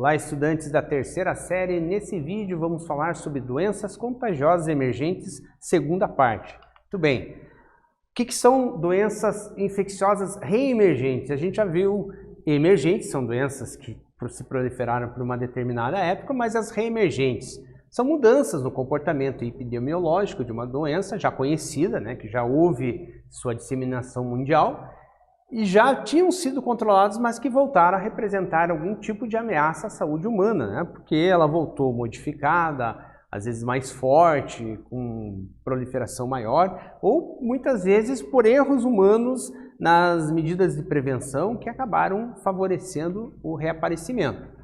Olá, estudantes da terceira série. Nesse vídeo vamos falar sobre doenças contagiosas emergentes, segunda parte. Muito bem. O que são doenças infecciosas reemergentes? A gente já viu emergentes, são doenças que se proliferaram por uma determinada época, mas as reemergentes são mudanças no comportamento epidemiológico de uma doença já conhecida, né, que já houve sua disseminação mundial, e já tinham sido controlados, mas que voltaram a representar algum tipo de ameaça à saúde humana, né? Porque ela voltou modificada, às vezes mais forte, com proliferação maior, ou muitas vezes por erros humanos nas medidas de prevenção que acabaram favorecendo o reaparecimento.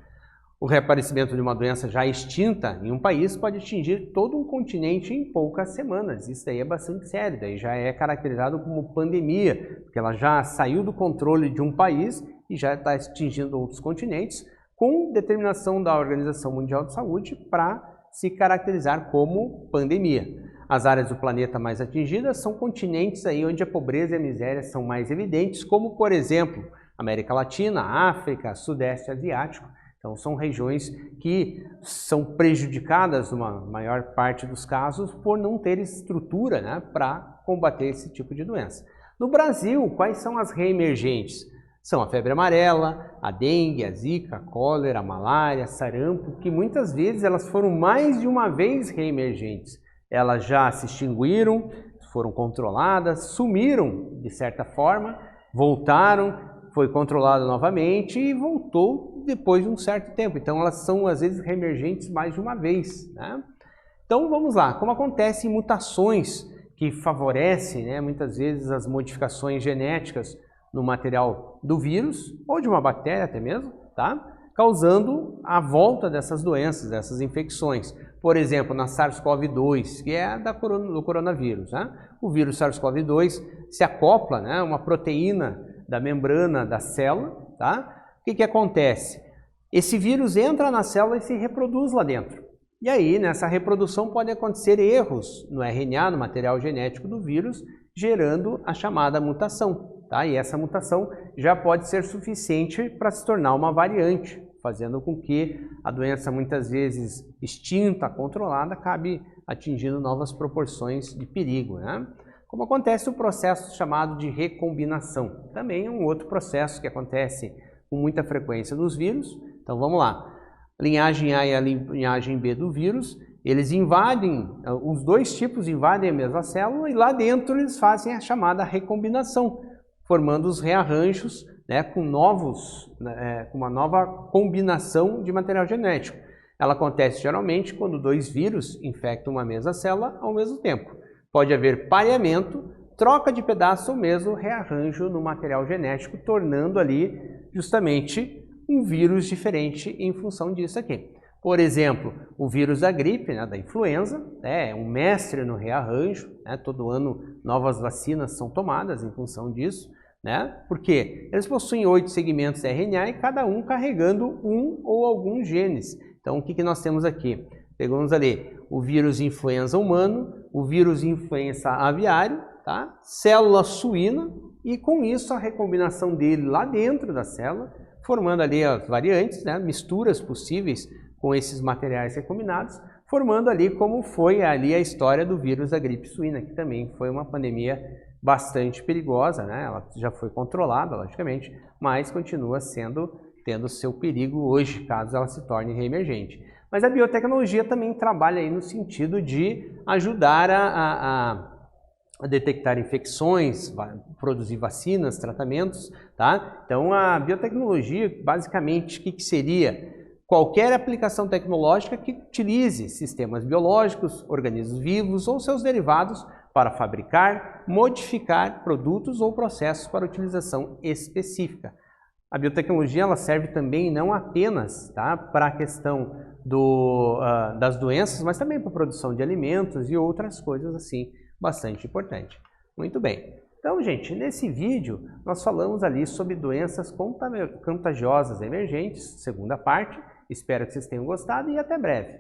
O reaparecimento de uma doença já extinta em um país pode atingir todo um continente em poucas semanas. Isso daí é bastante sério, daí já é caracterizado como pandemia, porque ela já saiu do controle de um país e já está atingindo outros continentes, com determinação da Organização Mundial de Saúde para se caracterizar como pandemia. As áreas do planeta mais atingidas são continentes aí onde a pobreza e a miséria são mais evidentes, como por exemplo, América Latina, África, Sudeste Asiático. Então, são regiões que são prejudicadas, na maior parte dos casos, por não ter estrutura, né, para combater esse tipo de doença. No Brasil, quais são as reemergentes? São a febre amarela, a dengue, a zika, a cólera, a malária, sarampo, que muitas vezes elas foram mais de uma vez reemergentes. Elas já se extinguiram, foram controladas, sumiram de certa forma, voltaram, foi controlada novamente e voltou depois de um certo tempo. Então elas são às vezes reemergentes mais de uma vez, né? Então vamos lá, como acontecem mutações que favorecem, né, muitas vezes as modificações genéticas no material do vírus ou de uma bactéria até mesmo, tá? Causando a volta dessas doenças, dessas infecções. Por exemplo, na SARS-CoV-2, que é do coronavírus, né? O vírus SARS-CoV-2 se acopla, né, uma proteína da membrana da célula, tá? O que acontece? Esse vírus entra na célula e se reproduz lá dentro. E aí, nessa reprodução, podem acontecer erros no RNA, no material genético do vírus, gerando a chamada mutação, tá? E essa mutação já pode ser suficiente para se tornar uma variante, fazendo com que a doença, muitas vezes extinta, controlada, acabe atingindo novas proporções de perigo, né? Como acontece o processo chamado de recombinação. Também é um outro processo que acontece com muita frequência nos vírus. Então vamos lá. Linhagem A e a linhagem B do vírus, eles invadem, os dois tipos invadem a mesma célula e lá dentro eles fazem a chamada recombinação, formando os rearranjos, né, com uma nova combinação de material genético. Ela acontece geralmente quando dois vírus infectam uma mesma célula ao mesmo tempo. Pode haver pareamento, troca de pedaço ou mesmo rearranjo no material genético, tornando ali justamente um vírus diferente em função disso aqui. Por exemplo, o vírus da gripe, né, da influenza, é um mestre no rearranjo, né, todo ano novas vacinas são tomadas em função disso, né, porque eles possuem 8 segmentos RNA e cada um carregando um ou alguns genes. Então, o que nós temos aqui? Pegamos ali o vírus influenza humano, o vírus influenza aviário, tá? Célula suína, e com isso a recombinação dele lá dentro da célula, formando ali as variantes, né? Misturas possíveis com esses materiais recombinados, formando ali como foi ali a história do vírus da gripe suína, que também foi uma pandemia bastante perigosa, né? Ela já foi controlada, logicamente, mas continua tendo seu perigo hoje, caso ela se torne reemergente. Mas a biotecnologia também trabalha aí no sentido de ajudar a detectar infecções, produzir vacinas, tratamentos, tá? Então a biotecnologia, basicamente, o que seria? Qualquer aplicação tecnológica que utilize sistemas biológicos, organismos vivos ou seus derivados para fabricar, modificar produtos ou processos para utilização específica. A biotecnologia ela serve também não apenas, tá, para a questão das doenças, mas também para a produção de alimentos e outras coisas assim, bastante importante. Muito bem. Então, gente, nesse vídeo nós falamos ali sobre doenças contagiosas emergentes, segunda parte. Espero que vocês tenham gostado e até breve.